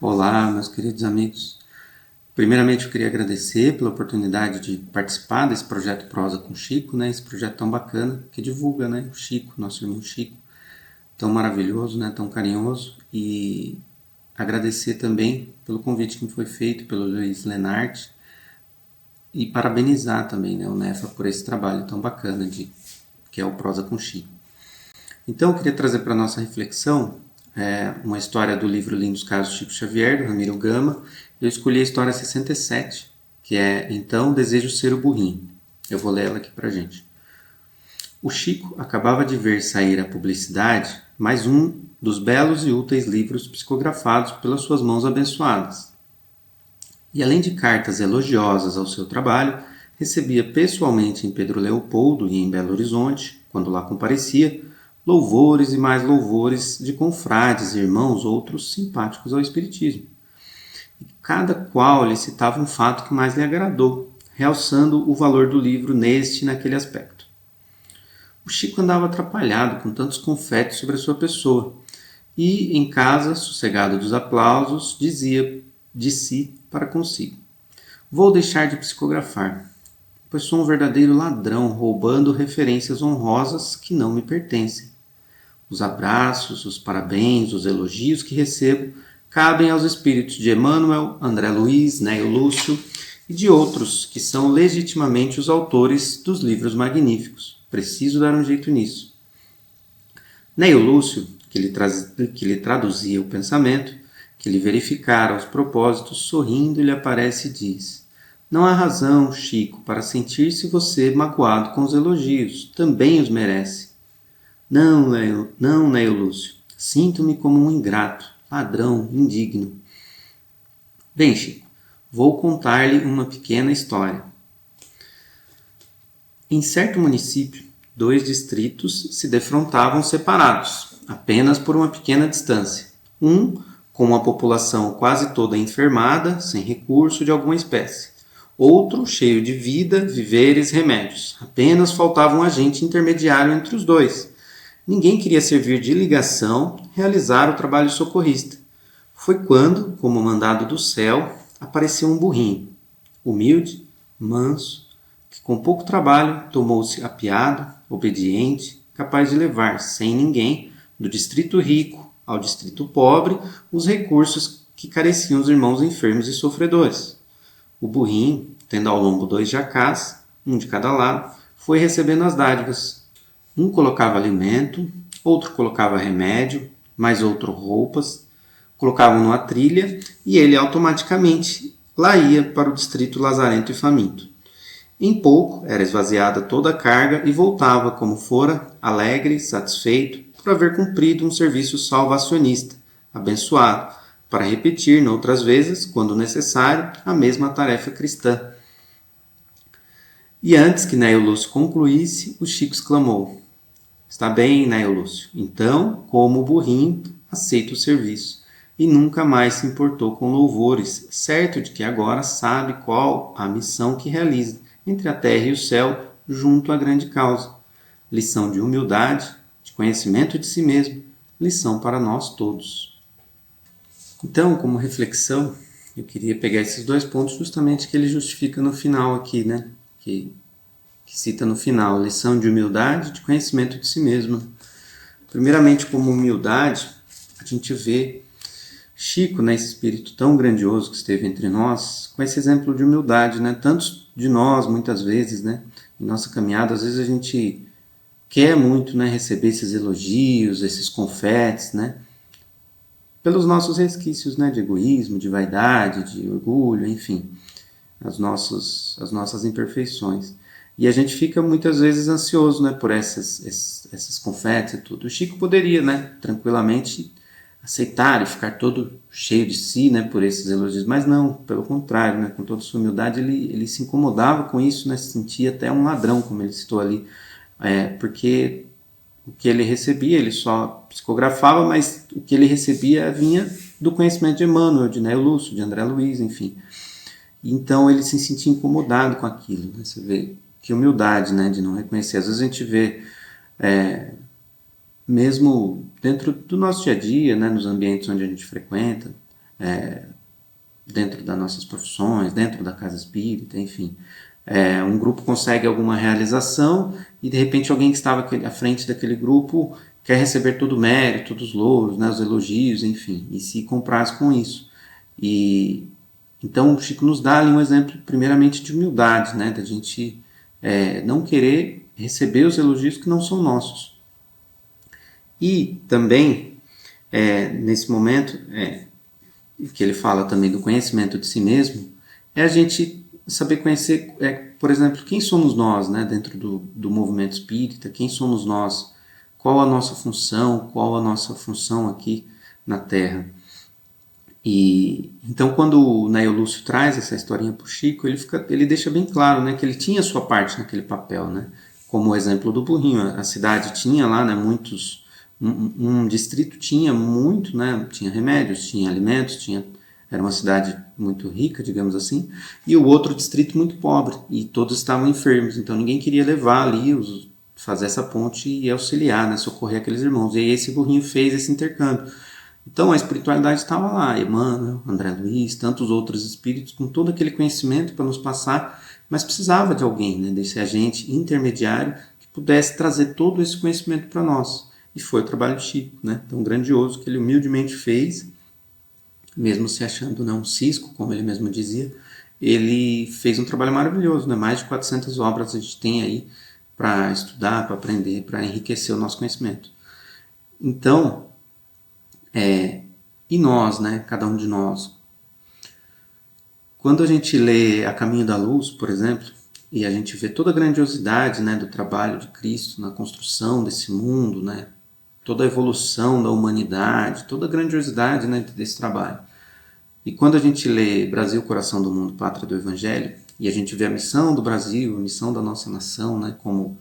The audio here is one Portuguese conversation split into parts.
Olá, meus queridos amigos. Primeiramente, eu queria agradecer pela oportunidade de participar desse projeto Prosa com Chico, né? Esse projeto tão bacana que divulga, né, o Chico, nosso irmão Chico, tão maravilhoso, né, tão carinhoso. E agradecer também pelo convite que me foi feito pelo Luiz Lenart e parabenizar também, né, o Nefa por esse trabalho tão bacana que é o Prosa com Chico. Então, eu queria trazer para a nossa reflexão uma história do livro Lindos Casos de Chico Xavier, do Ramiro Gama. Eu escolhi a história 67, que é Então Desejo Ser o Burrinho. Eu vou ler ela aqui para a gente. O Chico acabava de ver sair à publicidade mais um dos belos e úteis livros psicografados pelas suas mãos abençoadas. E além de cartas elogiosas ao seu trabalho, recebia pessoalmente em Pedro Leopoldo e em Belo Horizonte, quando lá comparecia, louvores e mais louvores de confrades e irmãos outros simpáticos ao Espiritismo. E cada qual lhe citava um fato que mais lhe agradou, realçando o valor do livro neste e naquele aspecto. O Chico andava atrapalhado com tantos confetes sobre a sua pessoa, e, em casa, sossegado dos aplausos, dizia de si para consigo: vou deixar de psicografar, pois sou um verdadeiro ladrão, roubando referências honrosas que não me pertencem. Os abraços, os parabéns, os elogios que recebo cabem aos espíritos de Emmanuel, André Luiz, Neio Lúcio e de outros que são legitimamente os autores dos livros magníficos. Preciso dar um jeito nisso. Neio Lúcio, que lhe traduzia o pensamento, que lhe verificara os propósitos, sorrindo lhe aparece e diz: não há razão, Chico, para sentir-se você magoado com os elogios. Também os merece. Não, Neio Lúcio. Sinto-me como um ingrato, ladrão, indigno. Bem, Chico, vou contar-lhe uma pequena história. Em certo município, 2 distritos se defrontavam separados, apenas por uma pequena distância. Um com uma população quase toda enfermada, sem recurso de alguma espécie. Outro cheio de vida, viveres, remédios. Apenas faltava um agente intermediário entre os dois. Ninguém queria servir de ligação, realizar o trabalho socorrista. Foi quando, como mandado do céu, apareceu um burrinho, humilde, manso, que com pouco trabalho tomou-se apiado, obediente, capaz de levar, sem ninguém, do distrito rico ao distrito pobre, os recursos que careciam os irmãos enfermos e sofredores. O burrinho, tendo ao lombo 2 jacás, um de cada lado, foi recebendo as dádivas. Um colocava alimento, outro colocava remédio, mais outro roupas, colocavam numa trilha e ele automaticamente lá ia para o distrito lazarento e faminto. Em pouco era esvaziada toda a carga e voltava como fora, alegre, satisfeito, por haver cumprido um serviço salvacionista, abençoado, para repetir noutras vezes, quando necessário, a mesma tarefa cristã. E antes que Neio Lúcio concluísse, o Chico exclamou: está bem, Neio Lúcio, então, como o burrinho, aceita o serviço. E nunca mais se importou com louvores, certo de que agora sabe qual a missão que realiza entre a terra e o céu, junto à grande causa. Lição de humildade, de conhecimento de si mesmo, lição para nós todos. Então, como reflexão, eu queria pegar esses 2 pontos justamente que ele justifica no final aqui, né? Que cita no final, lição de humildade, de conhecimento de si mesmo. Primeiramente, como humildade, a gente vê Chico, né, esse espírito tão grandioso que esteve entre nós, com esse exemplo de humildade, né? Tantos de nós, muitas vezes, né, em nossa caminhada, às vezes a gente quer muito, né, receber esses elogios, esses confetes, né, pelos nossos resquícios, né, de egoísmo, de vaidade, de orgulho, enfim, as nossas imperfeições. E a gente fica muitas vezes ansioso, né, por esses confetes e tudo. O Chico poderia, né, tranquilamente aceitar e ficar todo cheio de si, né, por esses elogios, mas não, pelo contrário, né, com toda sua humildade, ele se incomodava com isso, né, se sentia até um ladrão, como ele citou ali, porque o que ele recebia, ele só psicografava, mas o que ele recebia vinha do conhecimento de Emmanuel, de Neio Lúcio, de André Luiz, enfim. Então ele se sentia incomodado com aquilo, né, você vê que humildade, né, de não reconhecer. Às vezes a gente vê mesmo dentro do nosso dia a dia, né, nos ambientes onde a gente frequenta, dentro das nossas profissões, dentro da casa espírita, enfim. Um grupo consegue alguma realização e de repente alguém que estava à frente daquele grupo quer receber todo o mérito, todos os louros, né, os elogios, enfim, e se compraz com isso. E então o Chico nos dá ali um exemplo, primeiramente, de humildade, né, da gente não querer receber os elogios que não são nossos. E também, nesse momento, que ele fala também do conhecimento de si mesmo, é a gente saber conhecer, por exemplo, quem somos nós, né, dentro do movimento espírita, quem somos nós, qual a nossa função aqui na Terra. E então, quando o Nail Lúcio traz essa historinha para o Chico, ele deixa bem claro, né, que ele tinha a sua parte naquele papel, né, como o exemplo do burrinho. A cidade tinha lá, né, muitos, um distrito tinha muito, né, tinha remédios, tinha alimentos, era uma cidade muito rica, digamos assim, e o outro distrito muito pobre, e todos estavam enfermos, então ninguém queria levar ali, fazer essa ponte e auxiliar, né, socorrer aqueles irmãos. E aí esse burrinho fez esse intercâmbio. Então a espiritualidade estava lá, Emmanuel, André Luiz, tantos outros espíritos com todo aquele conhecimento para nos passar, mas precisava de alguém, né, desse agente intermediário que pudesse trazer todo esse conhecimento para nós. E foi o trabalho de Chico, né, tão grandioso, que ele humildemente fez, mesmo se achando, né, um cisco, como ele mesmo dizia. Ele fez um trabalho maravilhoso, né, mais de 400 obras a gente tem aí para estudar, para aprender, para enriquecer o nosso conhecimento. Então, e nós, né, cada um de nós, quando a gente lê A Caminho da Luz, por exemplo, e a gente vê toda a grandiosidade, né, do trabalho de Cristo na construção desse mundo, né, toda a evolução da humanidade, toda a grandiosidade, né, desse trabalho. E quando a gente lê Brasil, Coração do Mundo, Pátria do Evangelho, e a gente vê a missão do Brasil, a missão da nossa nação, né, como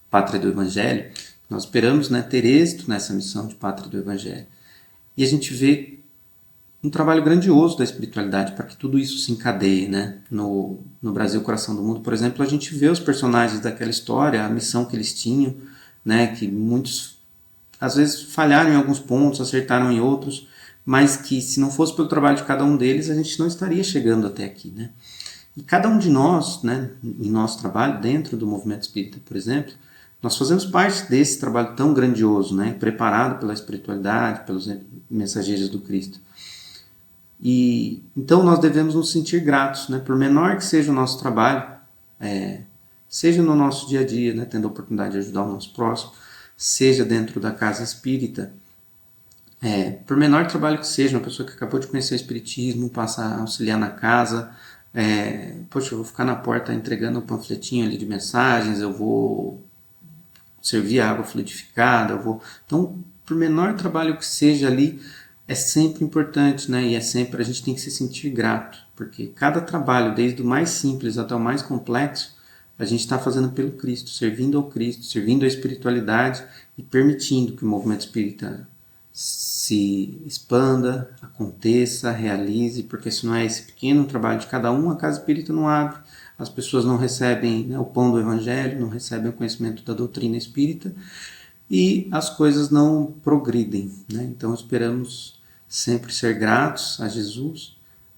Pátria do Evangelho, nós esperamos, né, ter êxito nessa missão de Pátria do Evangelho. E a gente vê um trabalho grandioso da espiritualidade para que tudo isso se encadeie, né? No Brasil, Coração do Mundo, por exemplo, a gente vê os personagens daquela história, a missão que eles tinham, né? Que muitos, às vezes, falharam em alguns pontos, acertaram em outros, mas que se não fosse pelo trabalho de cada um deles, a gente não estaria chegando até aqui, né? E cada um de nós, né, em nosso trabalho, dentro do movimento espírita, por exemplo, nós fazemos parte desse trabalho tão grandioso, né, preparado pela espiritualidade, pelos mensageiros do Cristo. E então nós devemos nos sentir gratos, né, por menor que seja o nosso trabalho, seja no nosso dia a dia, né, tendo a oportunidade de ajudar o nosso próximo, seja dentro da casa espírita, por menor trabalho que seja, uma pessoa que acabou de conhecer o espiritismo, passa a auxiliar na casa, poxa, eu vou ficar na porta entregando um panfletinho ali de mensagens, eu vou servir a água fluidificada, Então, por menor trabalho que seja ali, é sempre importante, né? E a gente tem que se sentir grato, porque cada trabalho, desde o mais simples até o mais complexo, a gente está fazendo pelo Cristo, servindo ao Cristo, servindo à espiritualidade e permitindo que o movimento espírita se expanda, aconteça, realize, porque se não é esse pequeno trabalho de cada um, a casa espírita não abre, as pessoas não recebem, né, o pão do Evangelho, não recebem o conhecimento da doutrina espírita e as coisas não progridem, né? Então esperamos sempre ser gratos a Jesus,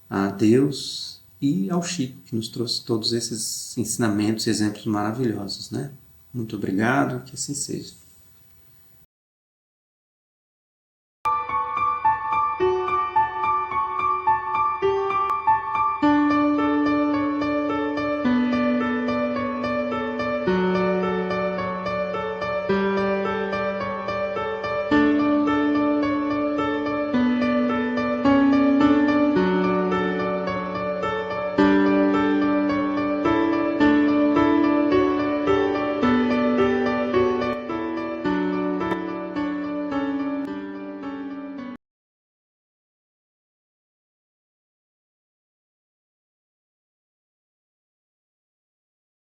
a Deus e ao Chico, que nos trouxe todos esses ensinamentos e exemplos maravilhosos, né? Muito obrigado, que assim seja.